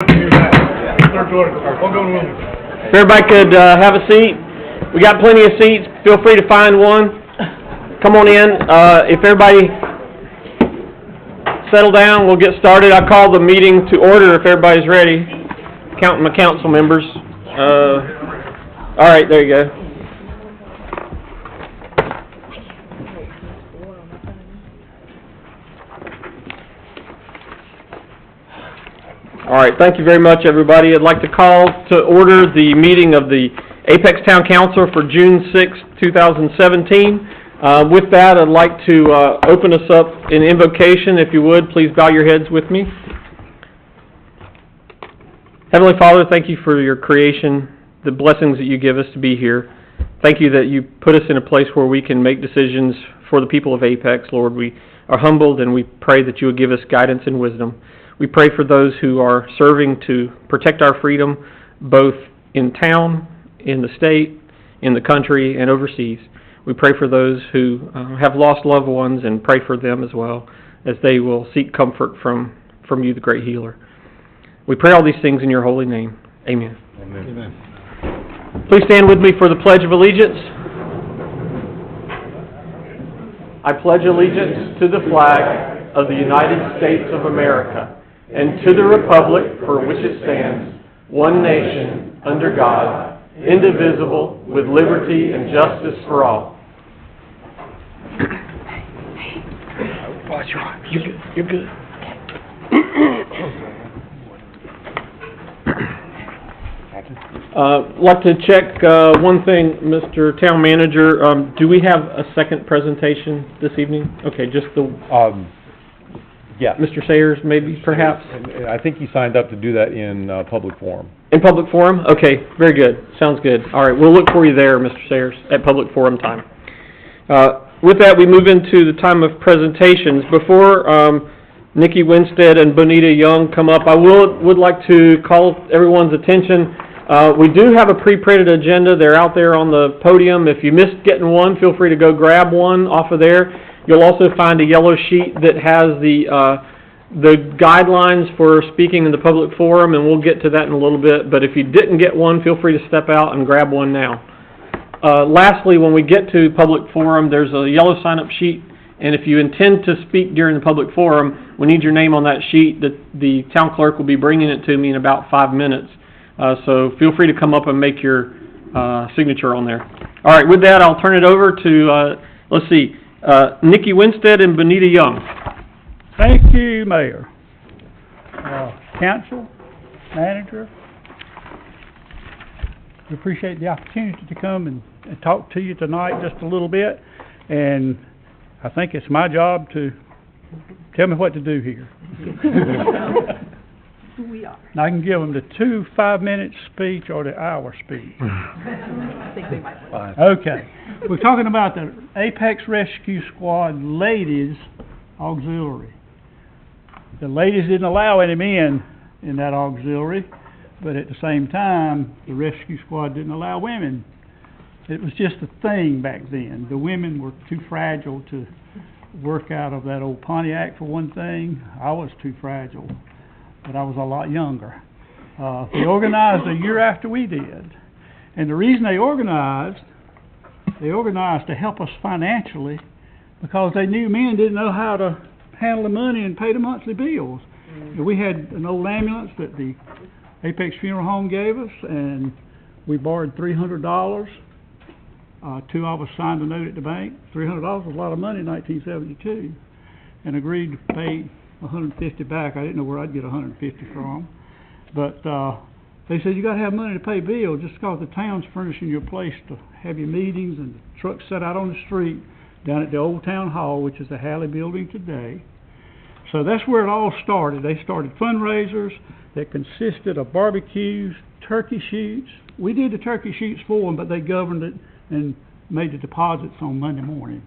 If everybody could have a seat. We got plenty of seats. Feel free to find one. Come on in. If everybody settle down, we'll get started. I call the meeting to order if everybody's ready. Counting my council members. All right, there you go. All right, thank you very much, everybody. I'd like to call to order the meeting of the Apex Town Council for June 6, 2017. With that, I'd like to open us up in invocation. If you would, please bow your heads with me. Heavenly Father, thank you for your creation, the blessings that you give us to be here. Thank you that you put us in a place where we can make decisions for the people of Apex. Lord, we are humbled and we pray that you would give us guidance and wisdom. We pray for those who are serving to protect our freedom, both in town, in the state, in the country, and overseas. We pray for those who have lost loved ones and pray for them as well, as they will seek comfort from you, the great healer. We pray all these things in your holy name. Amen. Amen. Amen. Please stand with me for the Pledge of Allegiance. I pledge allegiance to the flag of the United States of America, and to the republic for which it stands, one nation, under God, indivisible, with liberty and justice for all. Watch your eyes. You're good. You're good. I'd like to check one thing, Mr. Town Manager. Do we have a second presentation this evening? Okay, just the... Yeah. Mr. Sayers, maybe, perhaps? I think he signed up to do that in public forum. In public forum? Okay, very good. Sounds good. All right, we'll look for you there, Mr. Sayers, at public forum time. With that, we move into the time of presentations. Before Nikki Winstead and Bonita Young come up, I would like to call everyone's attention. We do have a pre-printed agenda. They're out there on the podium. If you missed getting one, feel free to go grab one off of there. You'll also find a yellow sheet that has the guidelines for speaking in the public forum, and we'll get to that in a little bit. But if you didn't get one, feel free to step out and grab one now. Lastly, when we get to public forum, there's a yellow sign-up sheet, and if you intend to speak during the public forum, we need your name on that sheet. The town clerk will be bringing it to me in about 5 minutes. So feel free to come up and make your signature on there. All right, with that, I'll turn it over to, let's see, Nikki Winstead and Bonita Young. Thank you, Mayor, Council, Manager. We appreciate the opportunity to come and talk to you tonight just a little bit, and I think it's my job to tell me what to do here. We are. And I can give them the 2 5-minute speech or the hour speech. I think they might want Okay. We're talking about the Apex Rescue Squad Ladies Auxiliary. The ladies didn't allow any men in that auxiliary, but at the same time, the rescue squad didn't allow women. It was just a thing back then. The women were too fragile to work out of that old Pontiac, for one thing. I was too fragile, but I was a lot younger. They organized a year after we did. And the reason they organized to help us financially because they knew men didn't know how to handle the money and pay the monthly bills. And we had an old ambulance that the Apex Funeral Home gave us, and we borrowed $300. 2 of us signed a note at the bank. $300 was a lot of money in 1972, and agreed to pay $150 back. I didn't know where I'd get $150 from, but they said you got to have money to pay bills just because the town's furnishing you a place to have your meetings and the trucks set out on the street down at the old town hall, which is the Halley building today. So that's where it all started. They started fundraisers that consisted of barbecues, turkey shoots. We did the turkey shoots for them, but they governed it and made the deposits on Monday morning.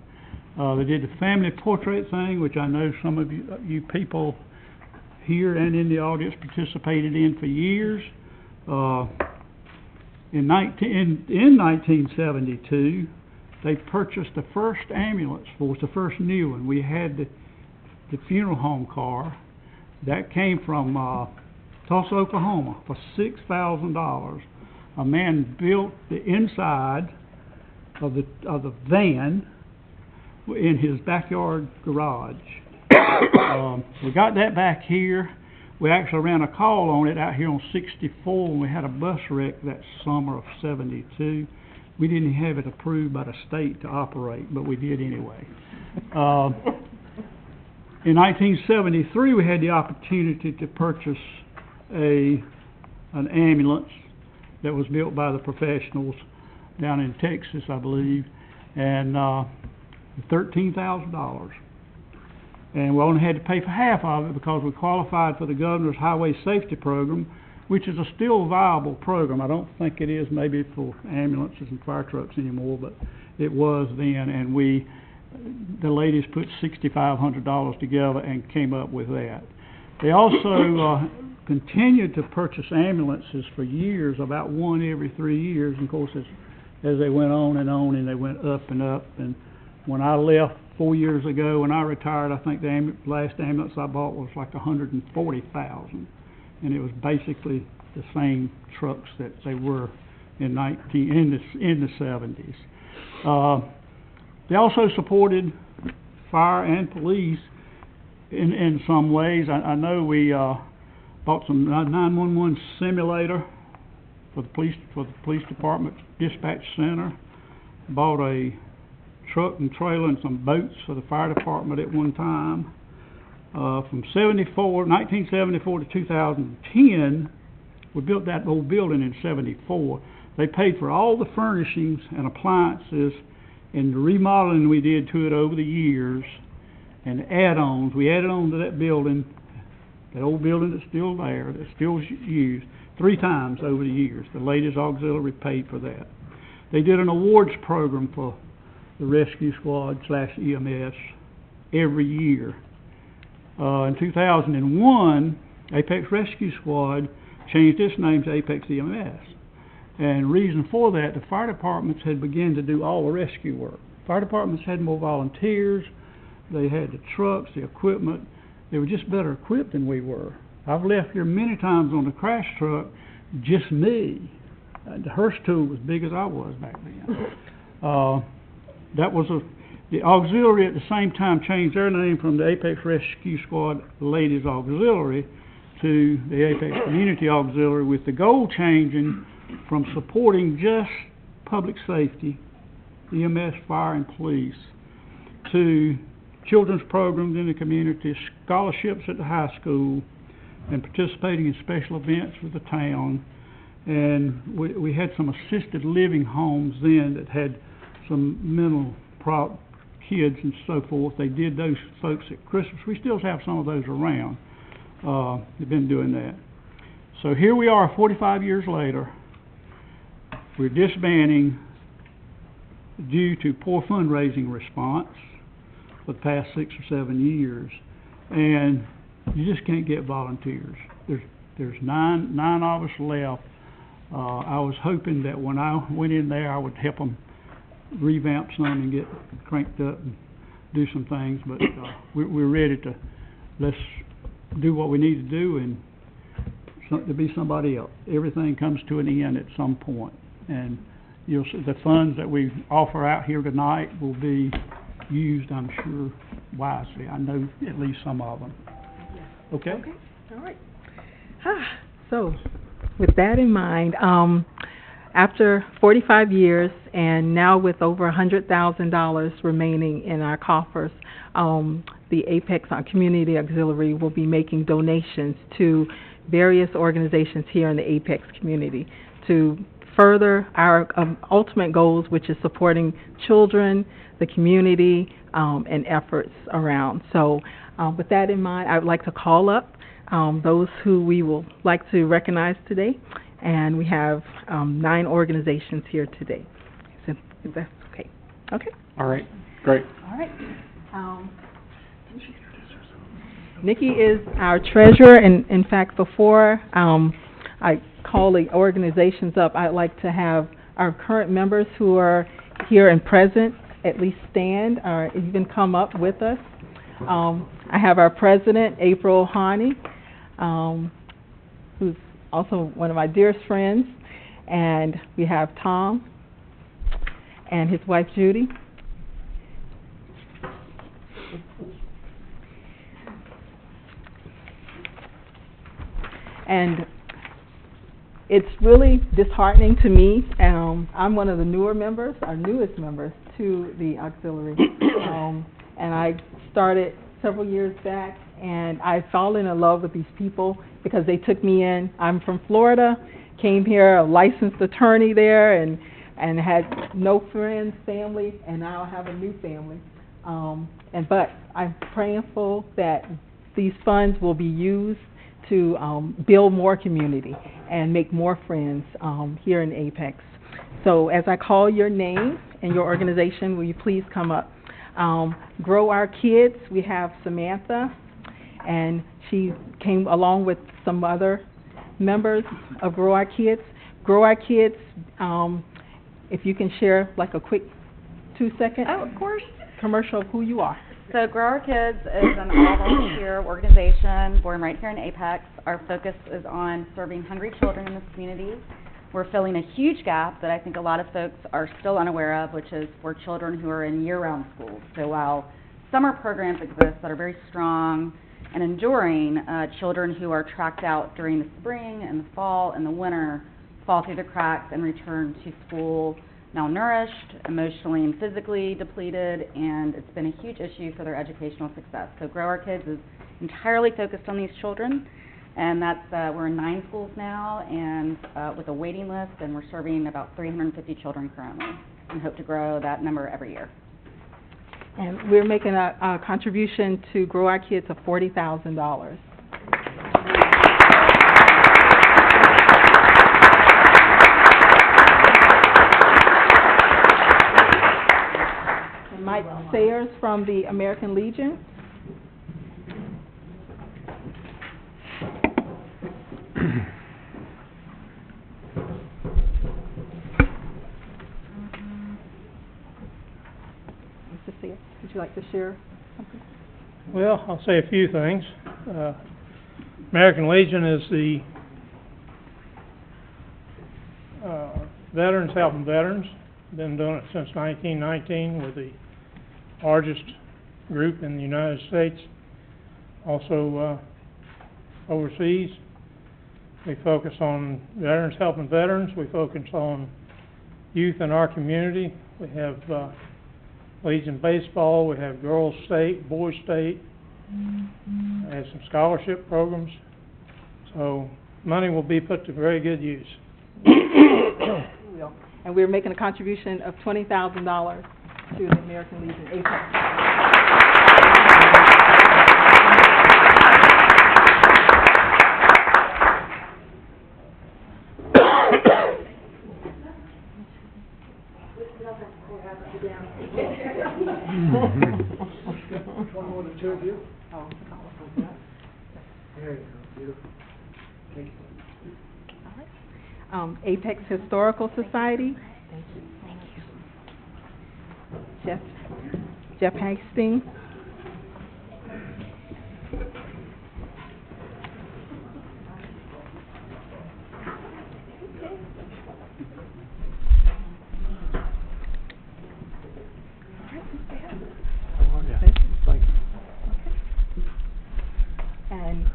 They did the family portrait thing, which I know some of you people here and in the audience participated in for years. In 1972, they purchased the first ambulance for us, the first new one. We had the funeral home car. That came from Tulsa, Oklahoma, for $6,000. A man built the inside of the van in his backyard garage. We got that back here. We actually ran a call on it out here on 64 when we had a bus wreck that summer of '72. We didn't have it approved by the state to operate, but we did anyway. In 1973, we had the opportunity to purchase an ambulance that was built by the professionals down in Texas, I believe, and $13,000. And we only had to pay for half of it because we qualified for the governor's highway safety program, which is a still viable program. I don't think it is maybe for ambulances and fire trucks anymore, but it was then, and the ladies put $6,500 together and came up with that. They also continued to purchase ambulances for years, about one every 3 years, and of course as they went on and they went up and up. And when I left 4 years ago, when I retired, I think the last ambulance I bought was like $140,000, and it was basically the same trucks that they were in the 70s. They also supported fire and police in some ways. I know we bought some 911 simulator for the police department dispatch center. Bought a truck and trailer and some boats for the fire department at one time. From 1974 to 2010, we built that old building in '74. They paid for all the furnishings and appliances and the remodeling we did to it over the years and add-ons. We added on to that building, that old building that's still there, that's still used, 3 times over the years. The ladies auxiliary paid for that. They did an awards program for the rescue squad / EMS every year. In 2001, Apex Rescue Squad changed its name to Apex EMS. And the reason for that, the fire departments had begun to do all the rescue work. Fire departments had more volunteers, they had the trucks, the equipment, they were just better equipped than we were. I've left here many times on the crash truck, just me. The Hearst tool was big as I was back then. The auxiliary at the same time changed their name from the Apex Rescue Squad Ladies Auxiliary to the Apex Community Auxiliary, with the goal changing from supporting just public safety, EMS, fire, and police, to children's programs in the community, scholarships at the high school, and participating in special events with the town. And we had some assisted living homes then that had some mental kids and so forth. They did those folks at Christmas. We still have some of those around. They've been doing that. So here we are 45 years later. We're disbanding due to poor fundraising response for the past 6 or 7 years. And you just can't get volunteers. There's nine of us left. I was hoping that when I went in there, I would help them revamp some and get cranked up and do some things, but we're ready to, let's do what we need to do and to be somebody else. Everything comes to an end at some point, and you'll see the funds that we offer out here tonight will be used, I'm sure, wisely. I know at least some of them. Okay? Okay, all right. So, with that in mind, after 45 years and now with over $100,000 remaining in our coffers, the Apex Community Auxiliary will be making donations to various organizations here in the Apex community to further our ultimate goals, which is supporting children, the community, and efforts around. So with that in mind, I would like to call up those who we will like to recognize today. And we have 9 organizations here today. So if that's okay. Okay? All right, great. All right. Nikki is our treasurer, and in fact, before I call the organizations up, I'd like to have our current members who are here and present at least stand or even come up with us. I have our president, April Hani. who's also one of my dearest friends, and we have Tom and his wife Judy. And it's really disheartening to me. I'm one of the newer members, our newest members to the auxiliary. And I started several years back, and I fell in love with these people because they took me in. I'm from Florida, came here a licensed attorney there, and had no friends, family, and now I have a new family. But I'm prayerful that these funds will be used to build more community and make more friends here in Apex. So as I call your name and your organization, will you please come up? Grow Our Kids, we have Samantha, and she came along with some other members of Grow Our Kids. Grow Our Kids, if you can share like a quick 2-second of course. commercial of who you are. So Grow Our Kids is an all-volunteer organization born right here in Apex. Our focus is on serving hungry children in this community. We're filling a huge gap that I think a lot of folks are still unaware of, which is for children who are in year-round schools. So while summer programs exist that are very strong and enduring, children who are tracked out during the spring and the fall and the winter fall through the cracks and return to school malnourished, emotionally and physically depleted, and it's been a huge issue for their educational success. So Grow Our Kids is entirely focused on these children, and that's we're in 9 schools now, and with a waiting list, and we're serving about 350 children currently, and hope to grow that number every year. And we're making a contribution to Grow Our Kids of $40,000. Mike Sayers from the American Legion. Mr. Sayers, would you like to share something? Well, I'll say a few things. American Legion is the Veterans Helping Veterans. Been doing it since 1919. We're the largest group in the United States. Also overseas, we focus on veterans helping veterans. We focus on youth in our community. We have Legion baseball. We have girls state, boys state. We have some scholarship programs. So money will be put to very good use. And we're making a contribution of $20,000 to the American Legion Apex. One more, the 2 of you. Oh, There you go, beautiful. Thank you. Apex Historical Society. Jeff Hastings. Thank you. And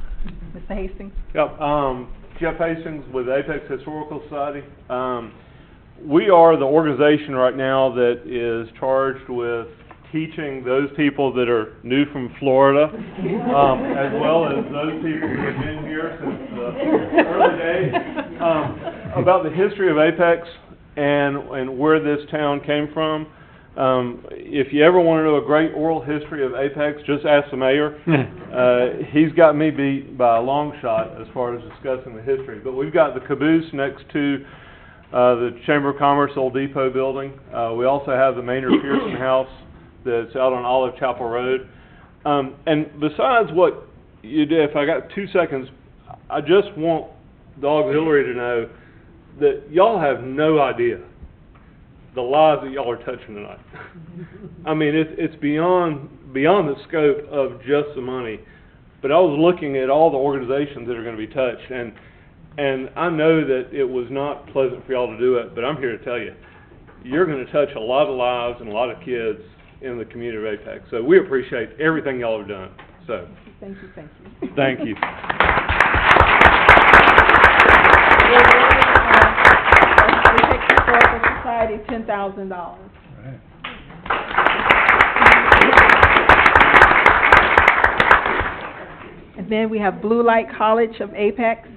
Mr. Hastings. Yep, Jeff Hastings with Apex Historical Society. We are the organization right now that is charged with teaching those people that are new from Florida, as well as those people that have been here since the early days, about the history of Apex and where this town came from. If you ever want to know a great oral history of Apex, just ask the mayor. He's got me beat by a long shot as far as discussing the history. But we've got the caboose next to the Chamber of Commerce Old Depot building. We also have the Maynard Pearson House that's out on Olive Chapel Road. And besides what you did, if I got 2 seconds, I just want the auxiliary to know that y'all have no idea the lives that y'all are touching tonight. I mean, it's beyond the scope of just the money. But I was looking at all the organizations that are going to be touched, and And I know that it was not pleasant for y'all to do it, but I'm here to tell you, you're gonna touch a lot of lives and a lot of kids in the community of Apex. So we appreciate everything y'all have done, so, Thank you, thank you. thank you. Apex Historical Society, $10,000. And then we have Blue Light College of Apex.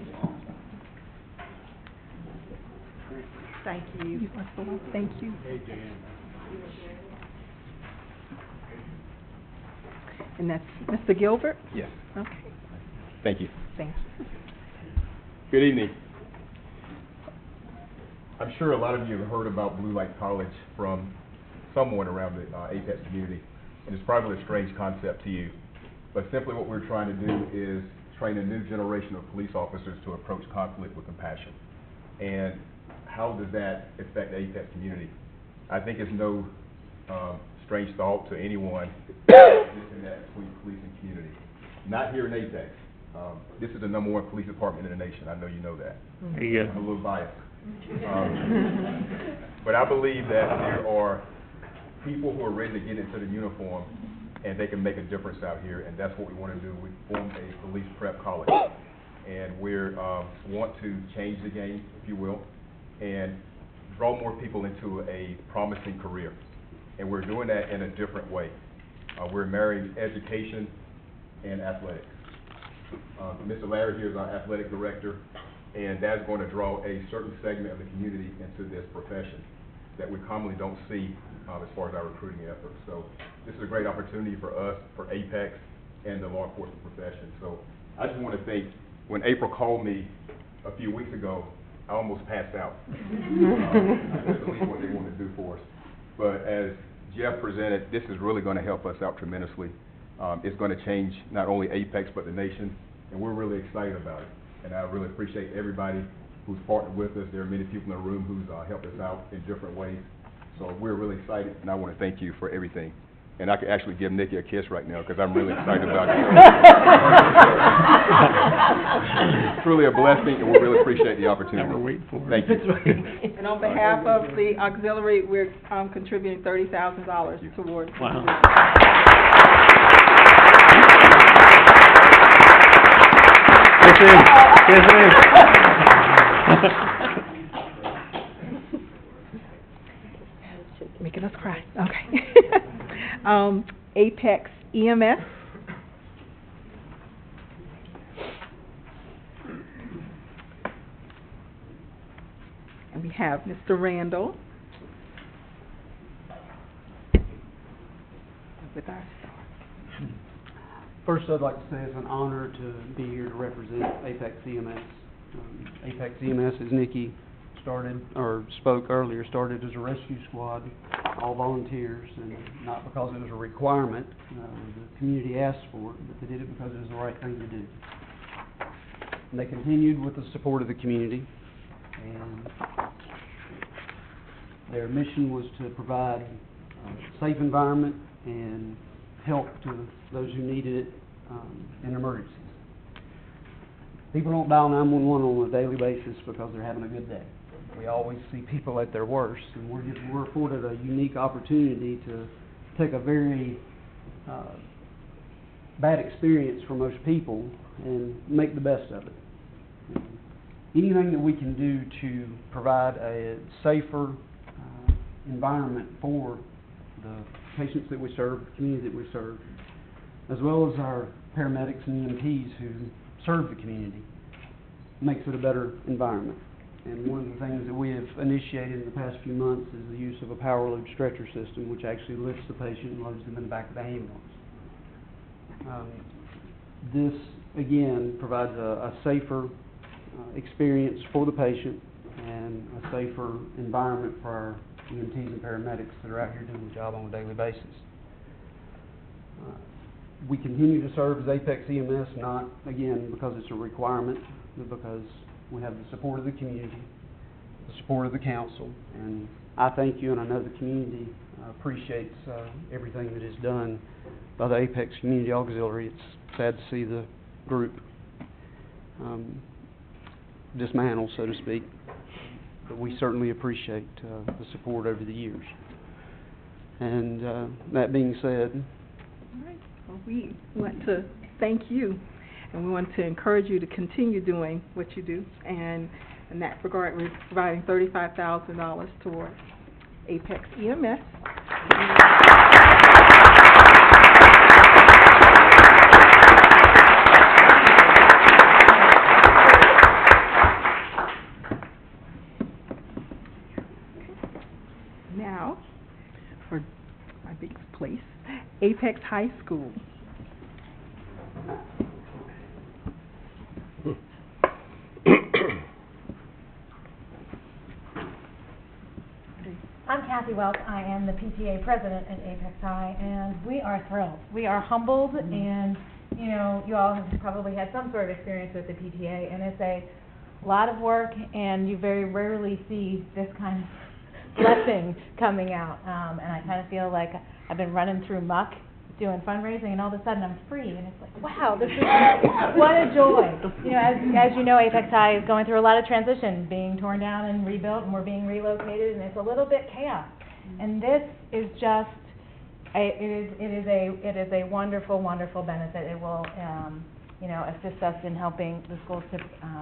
Thank you. Thank you. And that's Mr. Gilbert? Yes, Okay, thank you. thank you. Good evening. I'm sure a lot of you have heard about Blue Light College from someone around the Apex community, and it's probably a strange concept to you. But simply what we're trying to do is train a new generation of police officers to approach conflict with compassion. And how does that affect the Apex community? I think it's no strange thought to anyone in that between police and community. Not here in Apex. This is the #1 police department in the nation. I know you know that. There you go. I'm a little biased. But I believe that there are people who are ready to get into the uniform and they can make a difference out here, and that's what we want to do. We formed a police prep college, and we want to change the game, if you will, and draw more people into a promising career. And we're doing that in a different way. We're marrying education and athletics. Mr. Larry here is our athletic director, and that's going to draw a certain segment of the community into this profession that we commonly don't see as far as our recruiting efforts. So this is a great opportunity for us, for Apex, and the law enforcement profession. So I just want to think, when April called me a few weeks ago, I almost passed out. I couldn't believe what they wanted to do for us. But as Jeff presented, this is really going to help us out tremendously. It's going to change not only Apex, but the nation, and we're really excited about it. And I really appreciate everybody who's partnered with us. There are many people in the room who's helped us out in different ways. So we're really excited, and I want to thank you for everything. And I could actually give Nikki a kiss right now, because I'm really excited about it. It's truly a blessing, and we really appreciate the opportunity. Thank you. And on behalf of the auxiliary, we're contributing $30,000 towards. Wow. Kiss him. Kiss him. Making us cry, okay. Apex EMS. And we have Mr. Randall with our star. First, I'd like to say it's an honor to be here to represent Apex EMS. Apex EMS, as Nikki spoke earlier, started as a rescue squad, all volunteers, and not because it was a requirement. The community asked for it, but they did it because it was the right thing to do. And they continued with the support of the community, and their mission was to provide a safe environment and help to those who needed it in emergencies. People don't dial 911 on a daily basis because they're having a good day. We always see people at their worst, and we're afforded a unique opportunity to take a very bad experience for most people and make the best of it. Anything that we can do to provide a safer environment for the patients that we serve, the community that we serve, as well as our paramedics and EMTs who serve the community, makes it a better environment. And one of the things that we have initiated in the past few months is the use of a power load stretcher system, which actually lifts the patient and loads them in the back of the ambulance. This, again, provides a safer experience for the patient and a safer environment for our EMTs and paramedics that are out here doing the job on a daily basis. We continue to serve as Apex EMS, not, again, because it's a requirement, but because we have the support of the community, the support of the council, and I thank you, and I know the community appreciates everything that is done by the Apex Community Auxiliary. It's sad to see the group. dismantle, so to speak. But we certainly appreciate the support over the years. And that being said, All right. Well, we want to thank you, and we want to encourage you to continue doing what you do. And in that regard, we're providing $35,000 towards Apex EMS. Now, for my biggest place, Apex High School. I'm Kathy Welch. I am the PTA president at Apex High, and we are thrilled. We are humbled, and, you know, you all have probably had some sort of experience with the PTA, and it's a lot of work, and you very rarely see this kind of blessing coming out. And I kind of feel like I've been running through muck doing fundraising, and all of a sudden I'm free, and it's like, wow, this is, what a joy. You know, as you know, Apex High is going through a lot of transition, being torn down and rebuilt, and we're being relocated, and it's a little bit chaos. And this is just, it is a wonderful, wonderful benefit. It will, you know, assist us in helping the schools to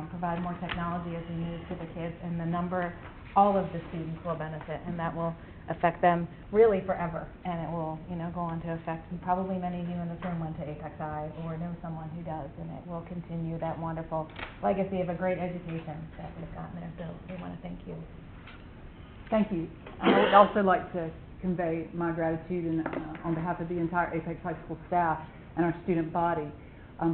provide more technology as we move to the kids, and the number, all of the students will benefit, and that will affect them really forever, and it will, you know, go on to affect, and probably many of you in this room went to Apex High or know someone who does, and it will continue that wonderful legacy of a great education that we've gotten there. So we want to thank you. Thank you. I would also like to convey my gratitude on behalf of the entire Apex High School staff and our student body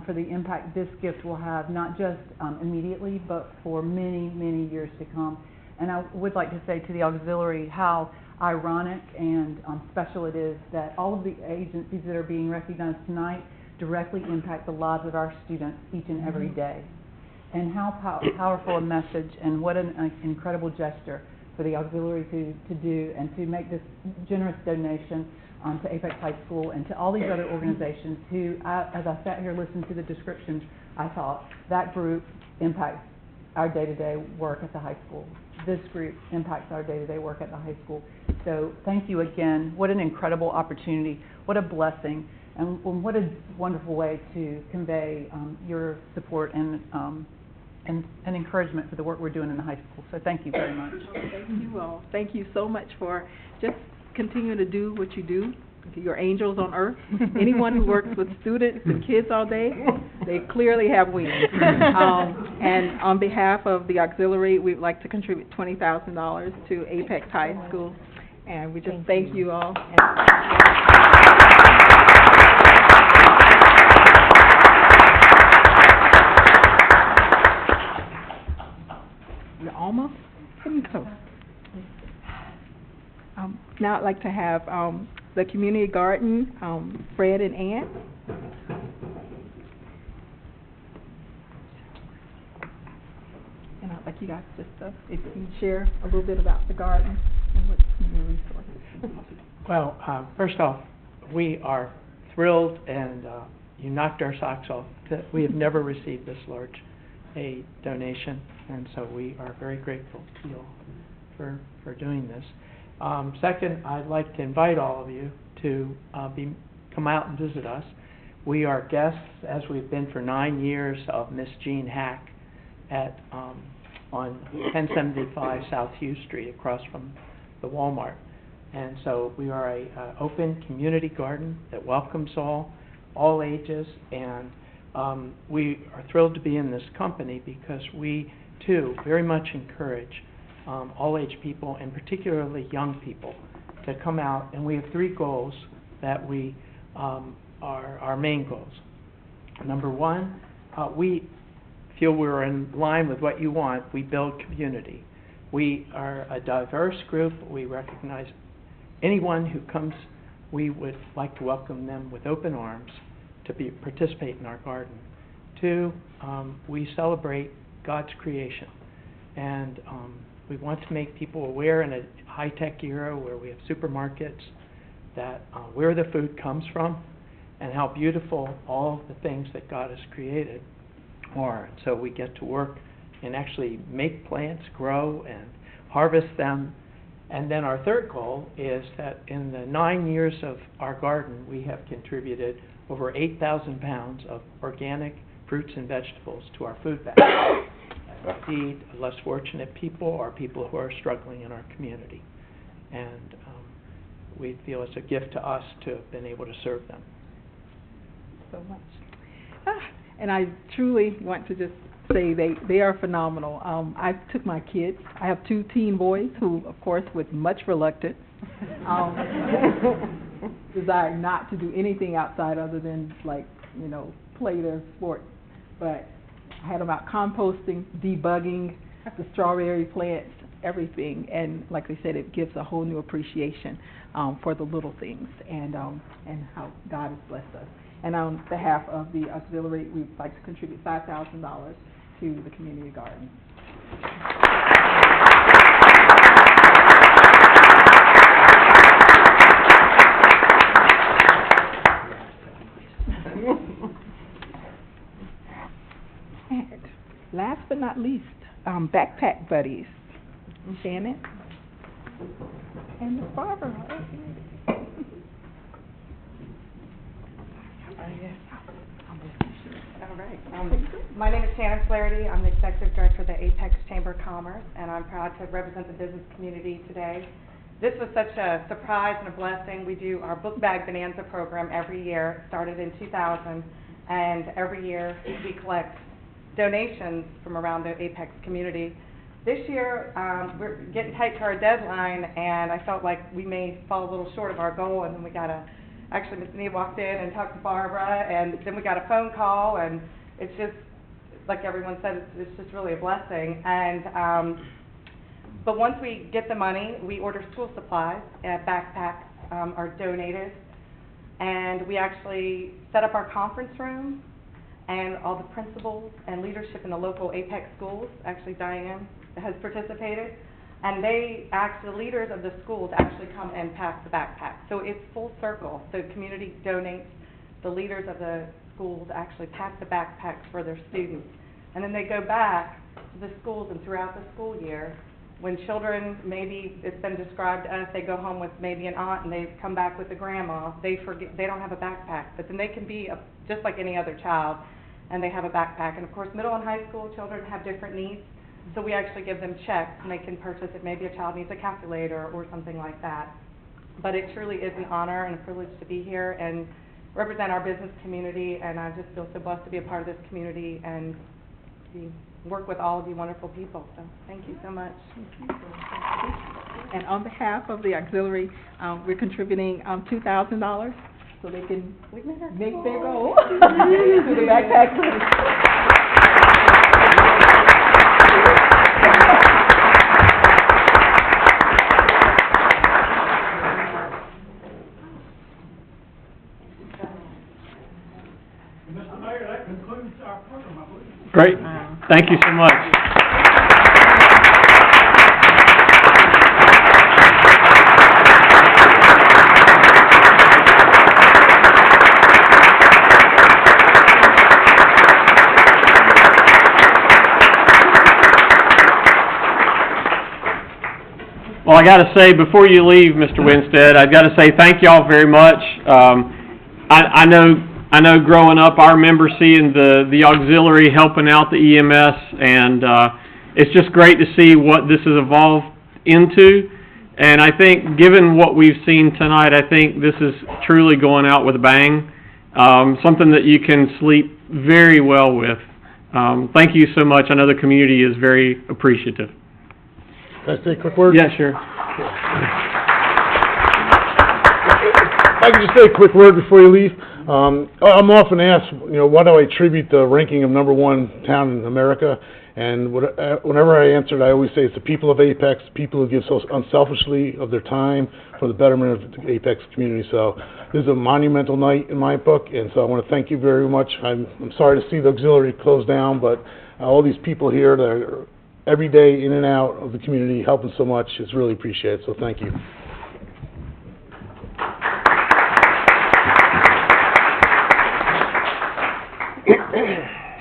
for the impact this gift will have, not just immediately, but for many, many years to come. And I would like to say to the auxiliary how ironic and special it is that all of the agencies that are being recognized tonight directly impact the lives of our students each and every day. And how powerful a message, and what an incredible gesture for the auxiliary to do, and to make this generous donation to Apex High School and to all these other organizations who, as I sat here listening to the descriptions, I thought that group impacts our day-to-day work at the high school. This group impacts our day-to-day work at the high school. So thank you again. What an incredible opportunity. What a blessing. And what a wonderful way to convey your support and encouragement for the work we're doing in the high school. So thank you very much. Thank you all. Thank you so much for just continuing to do what you do. Your angels on earth. Anyone who works with students and kids all day, they clearly have wings. And on behalf of the auxiliary, we'd like to contribute $20,000 to Apex High School. And we just thank you all. You're almost getting close. Now I'd like to have the community garden, Fred and Ann. And I'd like you guys just if you can share a little bit about the garden and what your resources. Well, first off, we are thrilled, and you knocked our socks off. We have never received this large a donation, and so we are very grateful to you all for doing this. Second, I'd like to invite all of you to come out and visit us. We are guests, as we've been for 9 years, of Miss Jean Hack at on 1075 South Hughes Street, across from the Walmart. And so we are a open community garden that welcomes all ages, and we are thrilled to be in this company because we too very much encourage all age people, and particularly young people, to come out. And we have 3 goals that we are our main goals. Number 1, we feel we're in line with what you want. We build community. We are a diverse group. We recognize anyone who comes. We would like to welcome them with open arms to participate in our garden. 2, we celebrate God's creation, and we want to make people aware in a high-tech era where we have supermarkets that where the food comes from and how beautiful all the things that God has created are. So we get to work and actually make plants grow and harvest them. And then our third goal is that in the 9 years of our garden, we have contributed over 8,000 pounds of organic fruits and vegetables to our food bank. Feed less fortunate people or people who are struggling in our community. And we feel it's a gift to us to have been able to serve them. So much. And I truly want to just say they are phenomenal. I took my kids. I have 2 teen boys who, of course, with much reluctance, desire not to do anything outside other than, like, you know, play their sport. But I had them out composting, debugging the strawberry plants, everything. And like they said, it gives a whole new appreciation for the little things and how God has blessed us. And on behalf of the auxiliary, we'd like to contribute $5,000 to the community garden. And last but not least, backpack buddies, Janet and Miss Barbara. All right. My name is Shannon Flaherty. I'm the Executive Director of the Apex Chamber of Commerce, and I'm proud to represent the business community today. This was such a surprise and a blessing. We do our Book Bag Bonanza program every year. It started in 2000, and every year we collect donations from around the Apex community. This year, we're getting tight to our deadline, and I felt like we may fall a little short of our goal, and then we got actually, Ms. Nee walked in and talked to Barbara, and then we got a phone call, and it's just, like everyone said, it's just really a blessing. And but once we get the money, we order school supplies, backpacks are donated, and we actually set up our conference room, and all the principals and leadership in the local Apex schools, actually Diane has participated, and the leaders of the schools actually come and pack the backpacks. So it's full circle. The community donates, the leaders of the schools actually pack the backpacks for their students. And then they go back to the schools, and throughout the school year, when children, maybe it's been described as they go home with maybe an aunt and they come back with a grandma, they don't have a backpack, but then they can be just like any other child, and they have a backpack. And of course, middle and high school children have different needs. So we actually give them checks, and they can purchase it. Maybe a child needs a calculator or something like that. But it truly is an honor and a privilege to be here and represent our business community, and I just feel so blessed to be a part of this community and work with all of you wonderful people. So thank you so much. And on behalf of the auxiliary, we're contributing $2,000 so they can make their goal to the backpack. Mr. Mayor, that concludes our program, I believe. Great. Thank you so much. Well, I got to say, before you leave, Mr. Winstead, I got to say thank y'all very much. I know growing up, I remember seeing the auxiliary helping out the EMS, and it's just great to see what this has evolved into. And I think, given what we've seen tonight, I think this is truly going out with a bang, something that you can sleep very well with. Thank you so much. I know the community is very appreciative. Can I say a quick word? Yeah, sure. If I can just say a quick word before you leave. I'm often asked, why do I attribute the ranking of #1 town in America? And whenever I answer it, I always say it's the people of Apex, people who give so unselfishly of their time for the betterment of the Apex community. So this is a monumental night in my book, and so I want to thank you very much. I'm sorry to see the auxiliary close down, but all these people here that are every day in and out of the community helping so much is really appreciated. So thank you.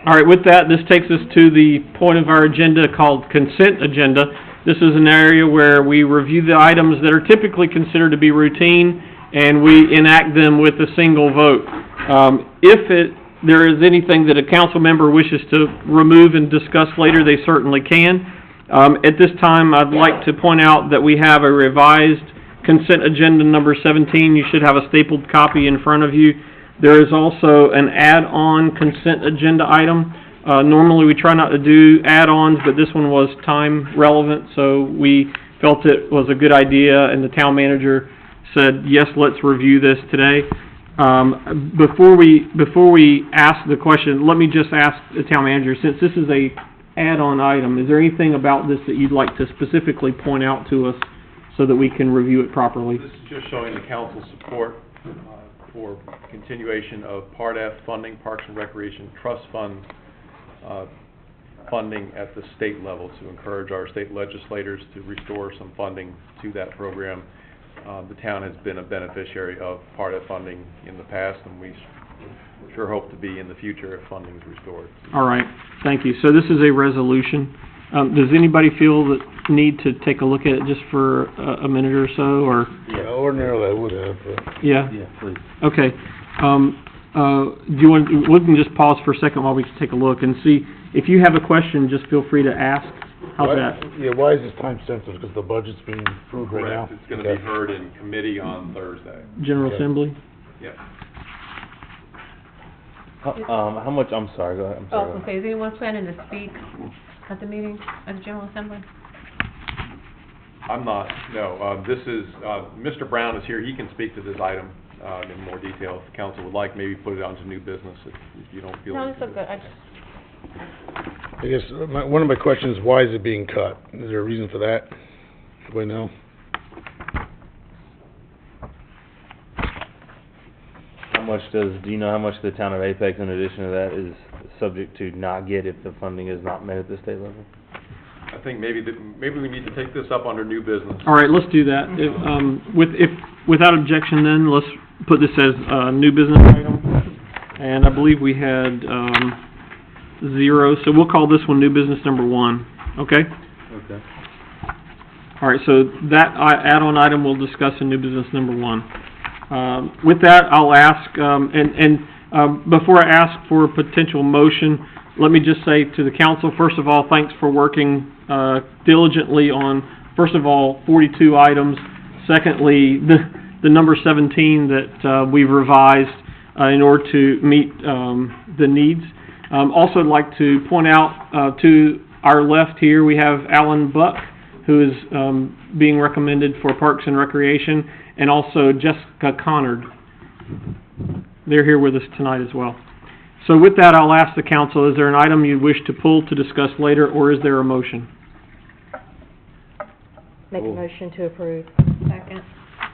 All right, with that, this takes us to the point of our agenda called consent agenda. This is an area where we review the items that are typically considered to be routine, and we enact them with a single vote. If there is anything that a council member wishes to remove and discuss later, they certainly can. At this time, I'd like to point out that we have a revised consent agenda number 17. You should have a stapled copy in front of you. There is also an add-on consent agenda item. Normally, we try not to do add-ons, but this one was time relevant, so we felt it was a good idea, and the town manager said, yes, let's review this today. Before we ask the question, let me just ask the town manager, since this is a add-on item, is there anything about this that you'd like to specifically point out to us so that we can review it properly? This is just showing the council's support for continuation of Part F funding, Parks and Recreation Trust Fund funding at the state level to encourage our state legislators to restore some funding to that program. The town has been a beneficiary of Part F funding in the past, and we sure hope to be in the future if funding is restored. All right, thank you. So this is a resolution. Does anybody feel the need to take a look at it just for a minute or so, or? Yeah, ordinarily I would have, but... Yeah? Yeah, please. Okay. Do you want, we can just pause for a second while we take a look and see. If you have a question, just feel free to ask. How's that? Yeah, why is this time sensitive? Because the budget's being approved right now? Correct. It's going to be heard in committee on Thursday. General Assembly? Yep. How much, I'm sorry, go ahead, I'm sorry. Okay, is anyone planning to speak at the meeting, at the General Assembly? I'm not, no. This is, Mr. Brown is here. He can speak to this item in more detail. If the council would like, maybe put it onto new business if you don't feel... No, it's so good, I guess, one of my questions is, why is it being cut? Is there a reason for that? Anybody know? Do you know how much the town of Apex, in addition to that, is subject to not get if the funding is not met at the state level? I think maybe we need to take this up under new business. All right, let's do that. Without objection then, let's put this as a new business item. And I believe we had 0, so we'll call this one new business number 1, okay? Okay. All right, so that add-on item we'll discuss in new business number 1. With that, I'll ask, before I ask for a potential motion, let me just say to the council, first of all, thanks for working diligently on, first of all, 42 items. Secondly, the number 17 that we've revised in order to meet the needs. Also, I'd like to point out to our left here, we have Alan Buck, who is being recommended for Parks and Recreation, and also Jessica Connard. They're here with us tonight as well. So with that, I'll ask the council, is there an item you wish to pull to discuss later, or is there a motion? Make a motion to approve. Second.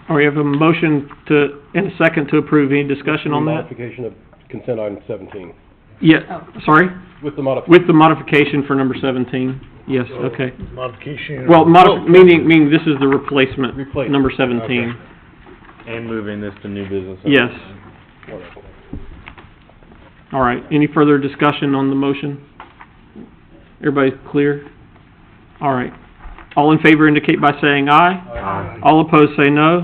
All right, we have a motion and a second to approve. Any discussion on that? Modification of consent item 17. Yeah, sorry? With the modification. With the modification for number 17. Yes, okay. Modification? Well, meaning this is the replacement, number 17. Okay. And moving this to new business. Yes. All right, any further discussion on the motion? Everybody clear? All right. All in favor indicate by saying aye. Aye. All opposed say no.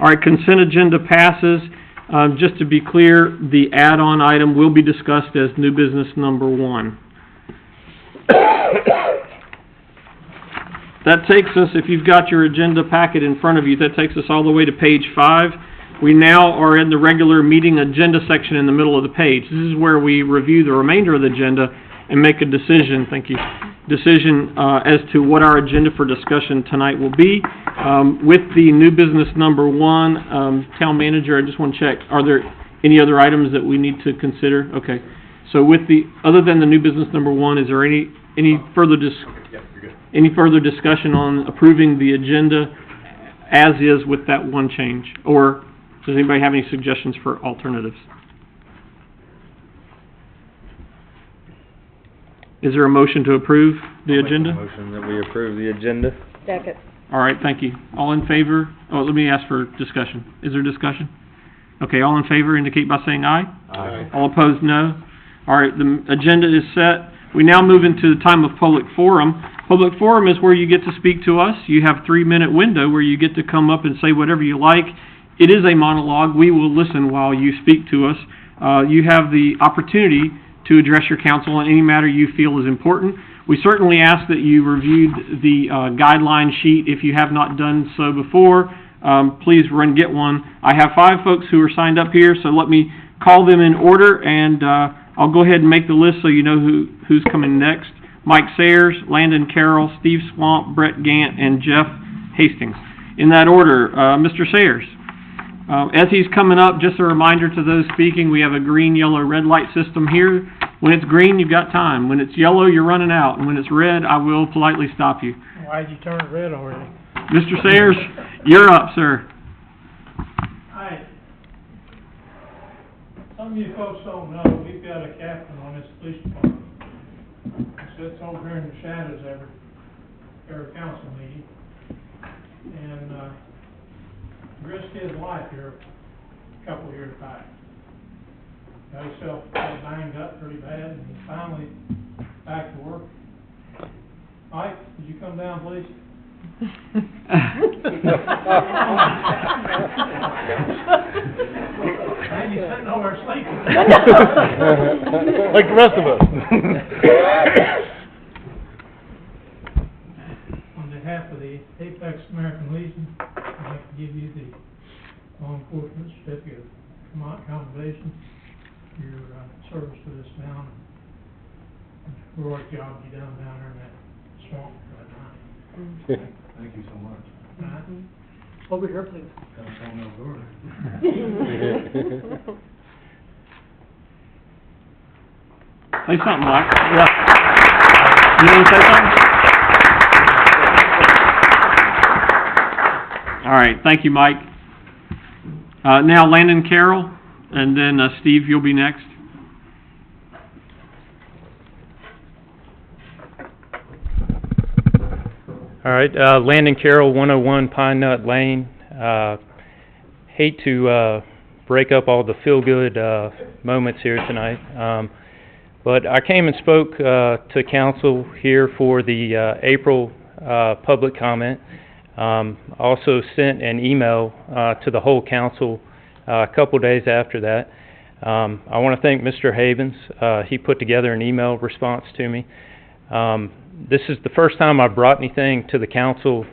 All right, consent agenda passes. Just to be clear, the add-on item will be discussed as new business number 1. That takes us, if you've got your agenda packet in front of you, that takes us all the way to page 5. We now are in the regular meeting agenda section in the middle of the page. This is where we review the remainder of the agenda and make a decision, as to what our agenda for discussion tonight will be. With the new business number 1, town manager, I just want to check, are there any other items that we need to consider? Okay. So other than the new business number 1, is there any further any further discussion on approving the agenda as is with that one change? Or does anybody have any suggestions for alternatives? Is there a motion to approve the agenda? Motion that we approve the agenda. Second. All right, thank you. All in favor? Oh, let me ask for discussion. Is there discussion? Okay, all in favor indicate by saying aye. Aye. All opposed, no. All right, the agenda is set. We now move into the time of public forum. Public forum is where you get to speak to us. You have 3-minute window where you get to come up and say whatever you like. It is a monologue. We will listen while you speak to us. You have the opportunity to address your council on any matter you feel is important. We certainly ask that you reviewed the guideline sheet if you have not done so before. Please run get one. I have 5 folks who are signed up here, so let me call them in order, and I'll go ahead and make the list so you know who's coming next. Mike Sayers, Landon Carroll, Steve Swamp, Brett Gant, and Jeff Hastings. In that order, Mr. Sayers. As he's coming up, just a reminder to those speaking, we have a green, yellow, red light system here. When it's green, you've got time. When it's yellow, you're running out. And when it's red, I will politely stop you. Why'd you turn it red already? Mr. Sayers, you're up, sir. Hi. Some of you folks don't know, we've got a captain on this police department. He sits over here in the shadows every council meeting. And, risked his life here a couple of years back. Got himself banged up pretty bad, and he's finally back to work. Mike, would you come down, please? Man, you're sitting over there sleeping. Like the rest of us. On behalf of the Apex American Legion, I'd like to give you the law enforcement certificate of commendation for your service to this town. And the work job you done down there in that swamp that night. Thank you so much. Right? Over here, please. Say something, Mike. Yeah. You want to say something? All right, thank you, Mike. Now Landon Carroll, and then Steve, you'll be next. All right, Landon Carroll, 101 Pine Nut Lane. Hate to break up all the feel-good moments here tonight, but I came and spoke to council here for the April public comment. Also sent an email to the whole council a couple days after that. I want to thank Mr. Havens. He put together an email response to me. This is the first time I've brought anything to the council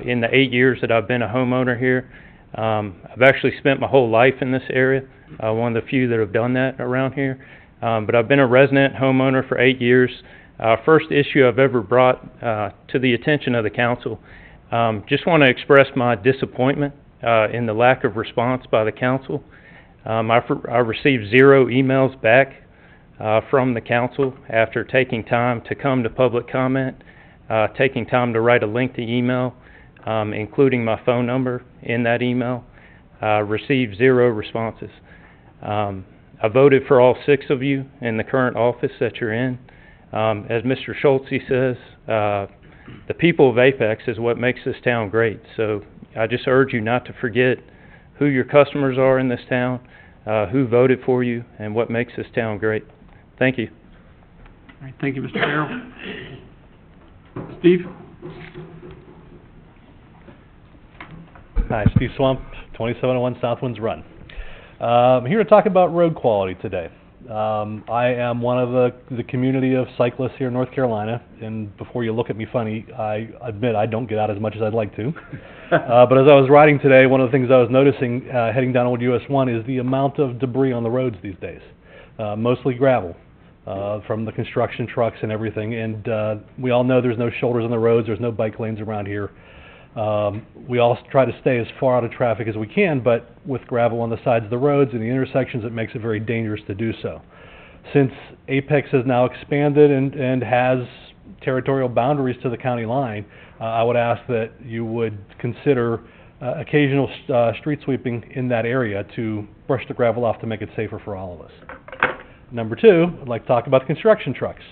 in the 8 years that I've been a homeowner here. I've actually spent my whole life in this area, one of the few that have done that around here. But I've been a resident homeowner for 8 years. First issue I've ever brought to the attention of the council. Just want to express my disappointment in the lack of response by the council. I received 0 emails back from the council after taking time to come to public comment, taking time to write a lengthy email, including my phone number in that email. Received 0 responses. I voted for all 6 of you in the current office that you're in. As Mr. Schultze says, the people of Apex is what makes this town great. So I just urge you not to forget who your customers are in this town, who voted for you, and what makes this town great. Thank you. All right, thank you, Mr. Carroll. Steve? Hi, Steve Swamp, 2701 Southwinds Run. I'm here to talk about road quality today. I am one of the community of cyclists here in North Carolina, and before you look at me funny, I admit I don't get out as much as I'd like to. But as I was riding today, one of the things I was noticing heading down Old US 1 is the amount of debris on the roads these days. Mostly gravel from the construction trucks and everything, and we all know there's no shoulders on the roads, there's no bike lanes around here. We all try to stay as far out of traffic as we can, but with gravel on the sides of the roads and the intersections, it makes it very dangerous to do so. Since Apex has now expanded and has territorial boundaries to the county line, I would ask that you would consider occasional street sweeping in that area to brush the gravel off to make it safer for all of us. Number 2, I'd like to talk about the construction trucks.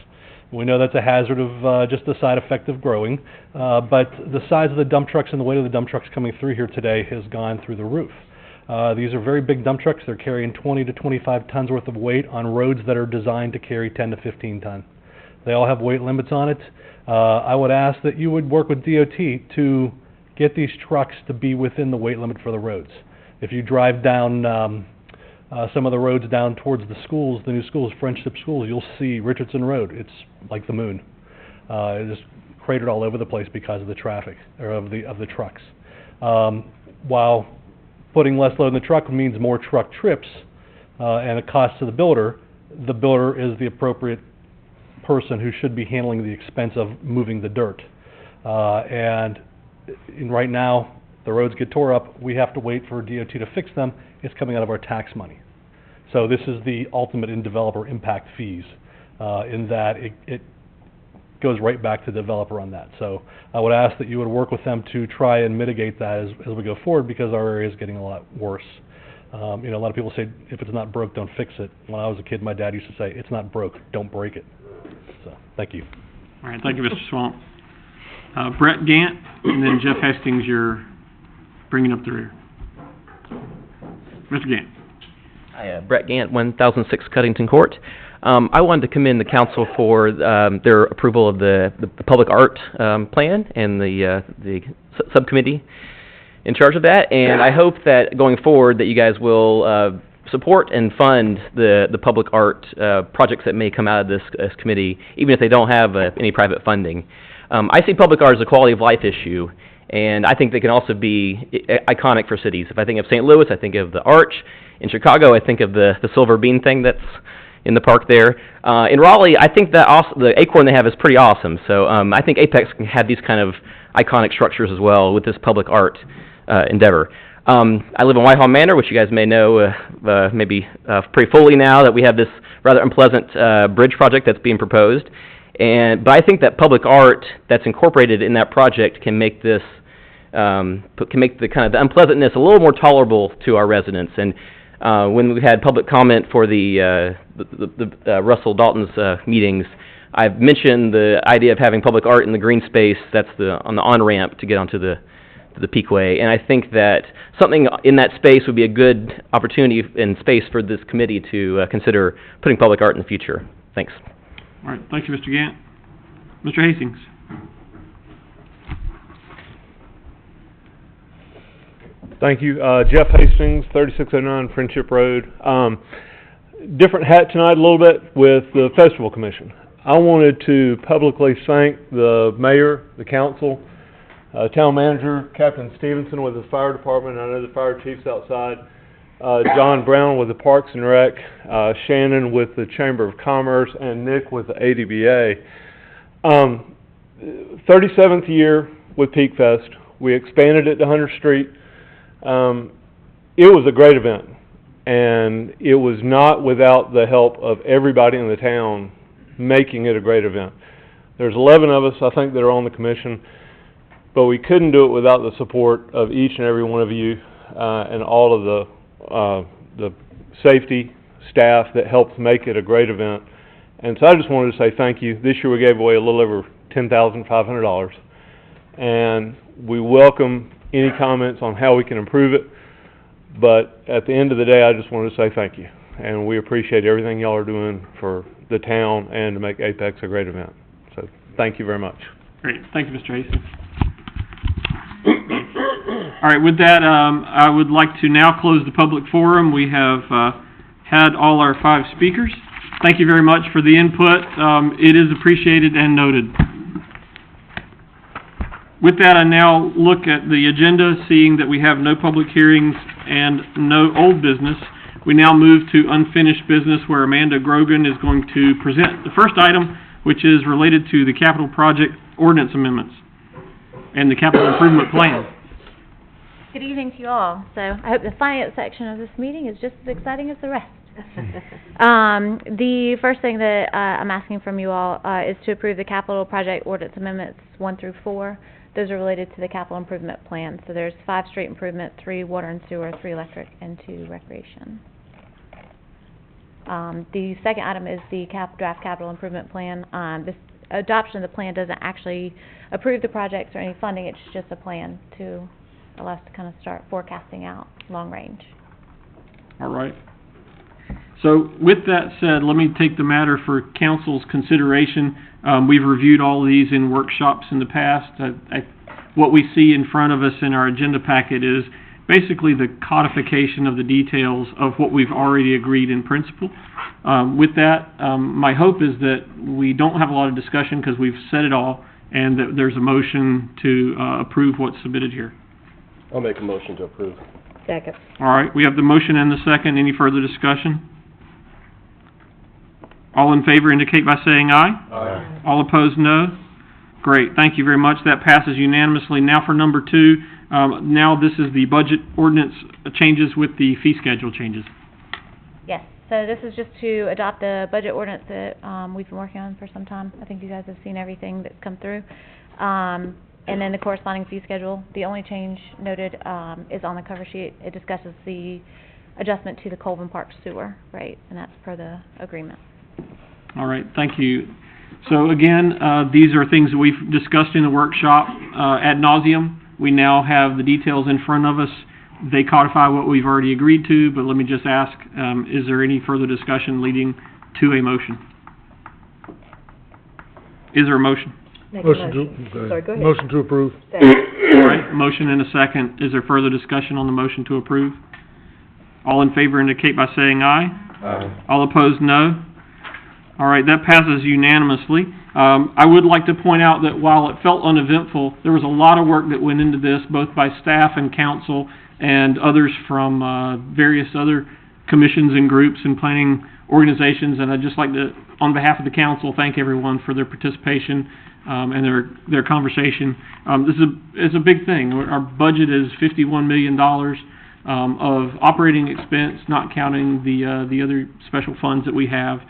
We know that's a hazard of just the side effect of growing, but the size of the dump trucks and the weight of the dump trucks coming through here today has gone through the roof. These are very big dump trucks. They're carrying 20 to 25 tons worth of weight on roads that are designed to carry 10 to 15 ton. They all have weight limits on it. I would ask that you would work with DOT to get these trucks to be within the weight limit for the roads. If you drive down some of the roads down towards the schools, the new schools, Friendship Schools, you'll see Richardson Road. It's like the moon. It is cratered all over the place because of the traffic, or of the trucks. While putting less load in the truck means more truck trips and a cost to the builder is the appropriate person who should be handling the expense of moving the dirt. And right now, the roads get tore up, we have to wait for DOT to fix them. It's coming out of our tax money. So this is the ultimate in developer impact fees, in that it goes right back to the developer on that. So I would ask that you would work with them to try and mitigate that as we go forward, because our area is getting a lot worse. A lot of people say, if it's not broke, don't fix it. When I was a kid, my dad used to say, it's not broke, don't break it. So, thank you. All right, thank you, Mr. Swamp. Brett Gant, and then Jeff Hastings, you're bringing up the rear. Mr. Gant. Hi, Brett Gant, 1006 Cuttington Court. I wanted to commend the council for their approval of the public art plan and the subcommittee in charge of that. And I hope that going forward that you guys will support and fund the public art projects that may come out of this committee, even if they don't have any private funding. I see public art as a quality of life issue, and I think they can also be iconic for cities. If I think of St. Louis, I think of the Arch. In Chicago, I think of the Silver Bean thing that's in the park there. In Raleigh, I think that the acorn they have is pretty awesome. So I think Apex can have these kind of iconic structures as well with this public art endeavor. I live in Whitehall Manor, which you guys may know maybe pretty fully now, that we have this rather unpleasant bridge project that's being proposed. But I think that public art that's incorporated in that project can make this can make the kind of the unpleasantness a little more tolerable to our residents. And when we had public comment for the Russell Dalton's meetings, I've mentioned the idea of having public art in the green space that's on the on-ramp to get onto the Peakway. And I think that something in that space would be a good opportunity and space for this committee to consider putting public art in the future. Thanks. All right, thank you, Mr. Gant. Mr. Hastings. Thank you. Jeff Hastings, 3609 Friendship Road. Different hat tonight a little bit with the Festival Commission. I wanted to publicly thank the mayor, the council, town manager, Captain Stevenson with the fire department. I know the fire chief's outside. John Brown with the Parks and Rec, Shannon with the Chamber of Commerce, and Nick with the ADBA. 37th year with Peak Fest. We expanded it to 100th Street. It was a great event, and it was not without the help of everybody in the town making it a great event. There's 11 of us, I think, that are on the commission, but we couldn't do it without the support of each and every one of you and all of the safety staff that helped make it a great event. And so I just wanted to say thank you. This year we gave away a little over $10,500, and we welcome any comments on how we can improve it, but at the end of the day, I just wanted to say thank you, and we appreciate everything y'all are doing for the town and to make Apex a great event. So thank you very much. Great, thank you, Mr. Hastings. All right, with that, I would like to now close the public forum. We have had all our 5 speakers. Thank you very much for the input. It is appreciated and noted. With that, I now look at the agenda, seeing that we have no public hearings and no old business. We now move to unfinished business, where Amanda Grogan is going to present the first item, which is related to the capital project ordinance amendments and the capital improvement plan. Good evening to you all. So I hope the finance section of this meeting is just as exciting as the rest. The first thing that I'm asking from you all is to approve the capital project ordinance amendments 1 through 4. Those are related to the capital improvement plan. So there's 5 street improvement, 3 water and sewer, 3 electric, and 2 recreation. The second item is the draft capital improvement plan. This adoption of the plan doesn't actually approve the projects or any funding. It's just a plan to allow us to kind of start forecasting out long range. All right. So with that said, let me take the matter for council's consideration. We've reviewed all of these in workshops in the past. What we see in front of us in our agenda packet is basically the codification of the details of what we've already agreed in principle. With that, my hope is that we don't have a lot of discussion because we've said it all, and that there's a motion to approve what's submitted here. I'll make a motion to approve. Second. All right, we have the motion and the second. Any further discussion? All in favor indicate by saying aye. Aye. All opposed, no. Great, thank you very much. That passes unanimously. Now for number 2, now this is the budget ordinance changes with the fee schedule changes. Yes, so this is just to adopt the budget ordinance that we've been working on for some time. I think you guys have seen everything that's come through. And then the corresponding fee schedule. The only change noted is on the cover sheet. It discusses the adjustment to the Colvin Park sewer rate, and that's per the agreement. All right, thank you. So again, these are things that we've discussed in the workshop ad nauseum. We now have the details in front of us. They codify what we've already agreed to, but let me just ask, is there any further discussion leading to a motion? Is there a motion? Sorry, go ahead. Motion to approve. All right, motion and a second. Is there further discussion on the motion to approve? All in favor indicate by saying aye. Aye. All opposed, no. All right, that passes unanimously. I would like to point out that while it felt uneventful, there was a lot of work that went into this, both by staff and council and others from various other commissions and groups and planning organizations. And I'd just like to, on behalf of the council, thank everyone for their participation and their conversation. This is a big thing. Our budget is $51 million of operating expense, not counting the other special funds that we have.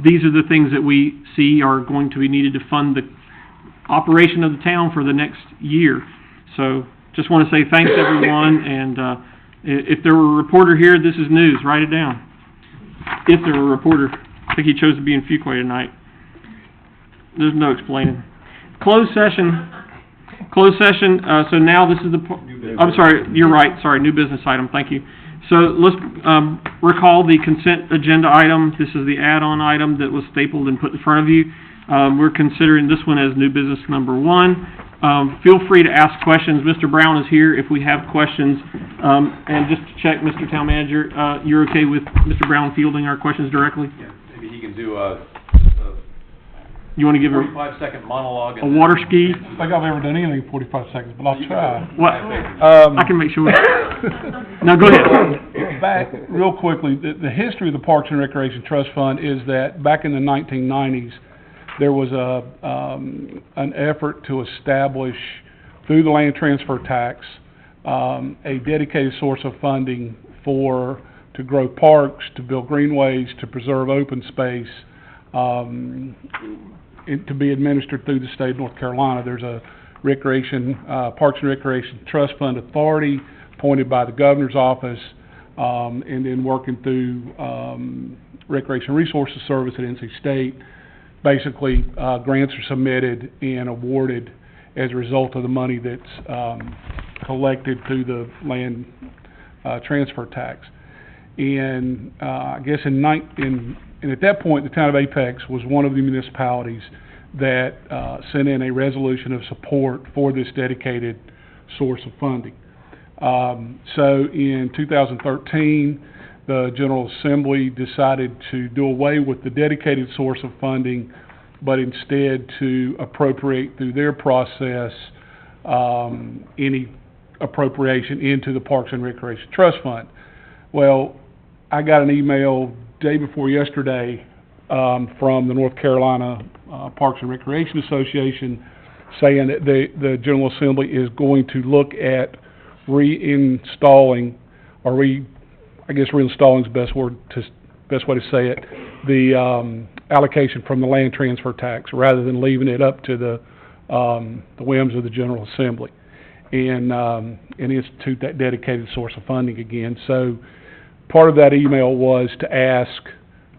These are the things that we see are going to be needed to fund the operation of the town for the next year. So just want to say thanks everyone, and if there were a reporter here, this is news. Write it down. If there were a reporter. I think he chose to be in Fuquay tonight. There's no explaining. Closed session, so now this is the, I'm sorry, you're right, sorry, new business item, thank you. So let's recall the consent agenda item. This is the add-on item that was stapled and put in front of you. We're considering this one as new business number 1. Feel free to ask questions. Mr. Brown is here if we have questions. And just to check, Mr. Town Manager, you're okay with Mr. Brown fielding our questions directly? Yeah, maybe he can do You want to give a 45-second monologue. a water ski? I don't think I've ever done anything in 45 seconds, but I'll try. What? I can make sure. No, go ahead. Back, real quickly, the history of the Parks and Recreation Trust Fund is that back in the 1990s, there was an effort to establish, through the land transfer tax, a dedicated source of funding to grow parks, to build greenways, to preserve open space, to be administered through the state of North Carolina. There's a Parks and Recreation Trust Fund Authority appointed by the governor's office, and then working through Recreation Resources Service at NC State. Basically, grants are submitted and awarded as a result of the money that's collected through the land transfer tax. And I guess and at that point, the town of Apex was one of the municipalities that sent in a resolution of support for this dedicated source of funding. So in 2013, the General Assembly decided to do away with the dedicated source of funding, but instead to appropriate through their process any appropriation into the Parks and Recreation Trust Fund. Well, I got an email day before yesterday from the North Carolina Parks and Recreation Association saying that the General Assembly is going to look at reinstalling, or reinstalling is the best way to say it, the allocation from the land transfer tax rather than leaving it up to the whims of the General Assembly, and institute that dedicated source of funding again. So part of that email was to ask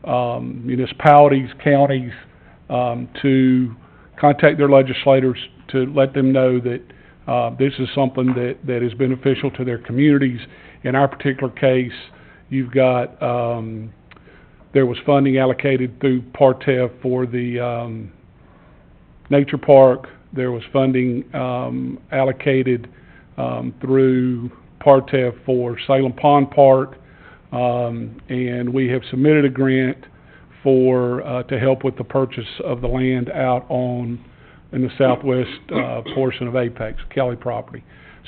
municipalities, counties, to contact their legislators to let them know that this is something that is beneficial to their communities. In our particular case, You've got, there was funding allocated through Partev for the, nature park. There was funding, allocated, through Partev for Salem Pond Park. And we have submitted a grant for, to help with the purchase of the land out on, in the southwest, portion of Apex, Kelly property.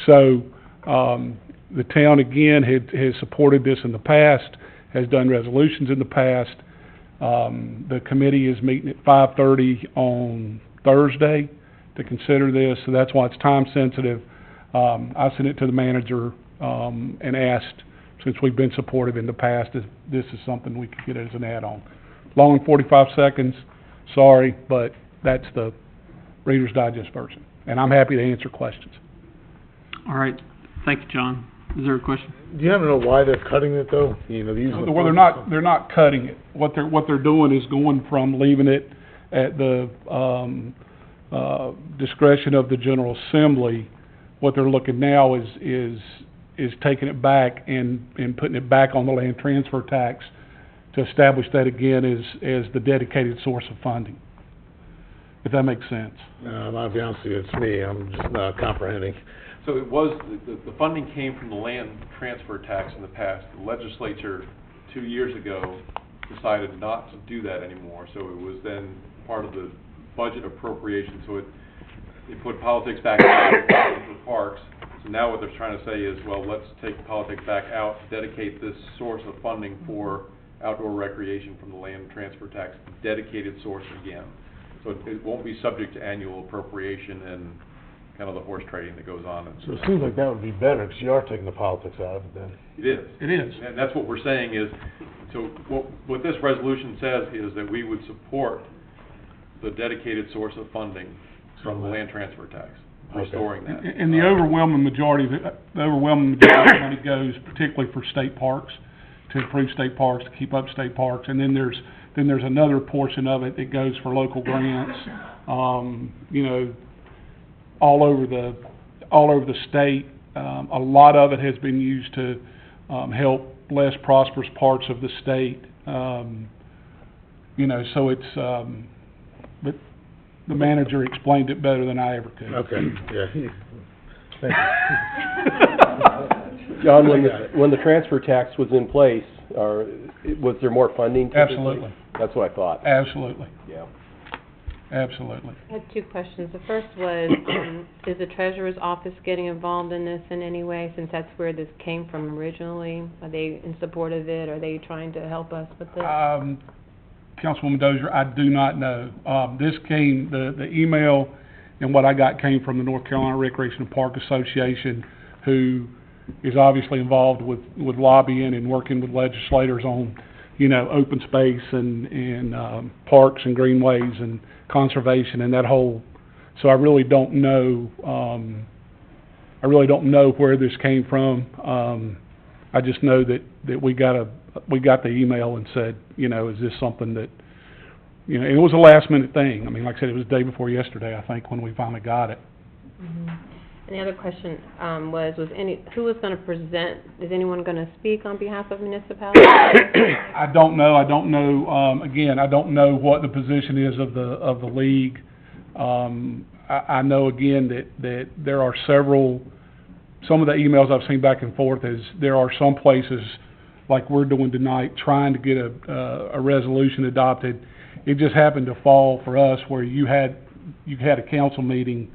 So, the town again has supported this in the past, has done resolutions in the past. The committee is meeting at 5:30 on Thursday to consider this, so that's why it's time sensitive. I sent it to the manager, and asked, since we've been supportive in the past, if this is something we could get as an add-on. Long 45 seconds, sorry, but that's the Reader's Digest version, and I'm happy to answer questions. All right, thank you, John. Is there a question? Do you happen to know why they're cutting it though? You know, using Well, they're not cutting it. What they're doing is going from leaving it at the, discretion of the General Assembly. What they're looking now is taking it back and putting it back on the land transfer tax to establish that again as the dedicated source of funding. If that makes sense. I'll be honest with you, it's me, I'm just not comprehending. So it was, the funding came from the land transfer tax in the past. The legislature 2 years ago decided not to do that anymore, so it was then part of the budget appropriation, so they put politics back into the parks. So now what they're trying to say is, well, let's take politics back out, dedicate this source of funding for outdoor recreation from the land transfer tax, dedicated source again. So it won't be subject to annual appropriation and kind of the horse trading that goes on. So it seems like that would be better, because you are taking the politics out of it then. It is. It is. And that's what we're saying is, so what this resolution says is that we would support the dedicated source of funding from the land transfer tax, restoring that. And the overwhelming majority of the money goes particularly for state parks, to improve state parks, to keep up state parks, and then there's another portion of it that goes for local grants, you know, all over the state. A lot of it has been used to help less prosperous parts of the state. You know, so it's, but the manager explained it better than I ever could. Okay, yeah. Thank you. John, when the transfer tax was in place, was there more funding typically? Absolutely. That's what I thought. Absolutely. Yeah. Absolutely. I had two questions. The first was, is the treasurer's office getting involved in this in any way, since that's where this came from originally? Are they in support of it? Are they trying to help us with this? Councilwoman Dozier, I do not know. This came, the email and what I got came from the North Carolina Recreation and Park Association, who is obviously involved with lobbying and working with legislators on, you know, open space and parks and greenways and conservation and that whole, so I really don't know, where this came from. I just know that we got the email and said, you know, is this something that, you know, and it was a last minute thing. I mean, like I said, it was the day before yesterday, I think, when we finally got it. Mm-hmm. And the other question who was going to present? Is anyone going to speak on behalf of municipalities? I don't know. Again, I don't know what the position is of the league. I know again that there are some of the emails I've seen back and forth is there are some places like we're doing tonight trying to get a resolution adopted. It just happened to fall for us where you had a council meeting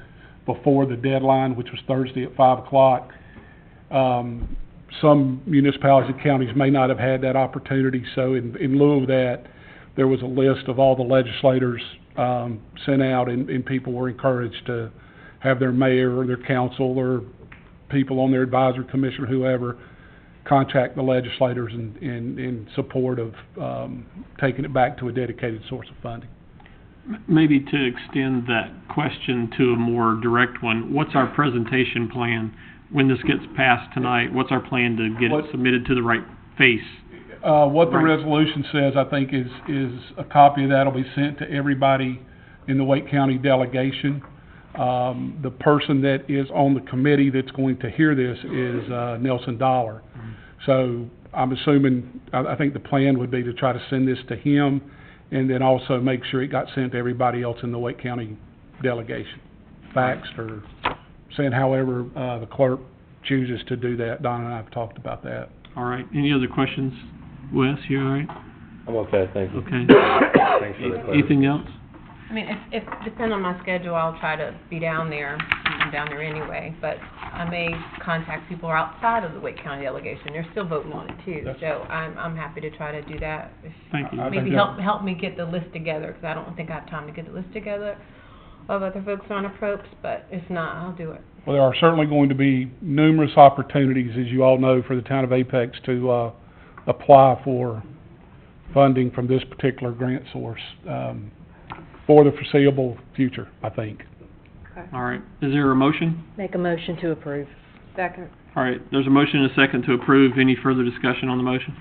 before the deadline, which was Thursday at 5 o'clock. Some municipalities and counties may not have had that opportunity, so in lieu of that, there was a list of all the legislators sent out, and people were encouraged to have their mayor or their council or people on their advisory commission or whoever contact the legislators in support of taking it back to a dedicated source of funding. Maybe to extend that question to a more direct one, what's our presentation plan when this gets passed tonight? What's our plan to get it submitted to the right face? What the resolution says, I think, is a copy of that will be sent to everybody in the Wake County delegation. The person that is on the committee that's going to hear this is Nelson Dollar, So I'm assuming, I think the plan would be to try to send this to him and then also make sure it got sent to everybody else in the Wake County delegation, faxed or sent however, the clerk chooses to do that. Donna and I have talked about that. All right, any other questions? Wes, you all right? I'm okay, thank you. Okay. Thanks for the clarification. Anything else? I mean, if depending on my schedule, I'll try to be down there. I'm down there anyway, but I may contact people who are outside of the Wake County delegation. They're still voting on it too, so I'm happy to try to do that. Thank you. Maybe help me get the list together, because I don't think I have time to get the list together of other folks on approach, but if not, I'll do it. Well, there are certainly going to be numerous opportunities, as you all know, for the town of Apex to, apply for funding from this particular grant source, for the foreseeable future, I think. All right, is there a motion? Make a motion to approve. Second. All right, there's a motion and a second to approve. Any further discussion on the motion?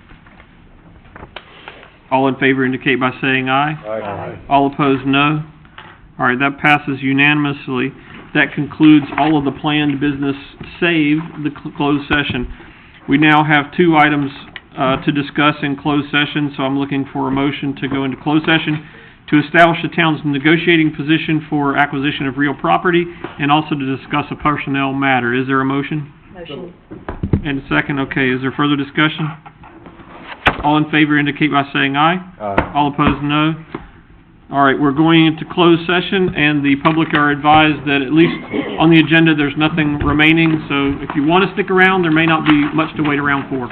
All in favor indicate by saying aye. Aye. All opposed, no. All right, that passes unanimously. That concludes all of the planned business, save the closed session. We now have two items to discuss in closed session, so I'm looking for a motion to go into closed session to establish the town's negotiating position for acquisition of real property and also to discuss a personnel matter. Is there a motion? Motion. And a second, okay. Is there further discussion? All in favor indicate by saying aye. Aye. All opposed, no. All right, we're going into closed session, and the public are advised that at least on the agenda, there's nothing remaining. So if you want to stick around, there may not be much to wait around for.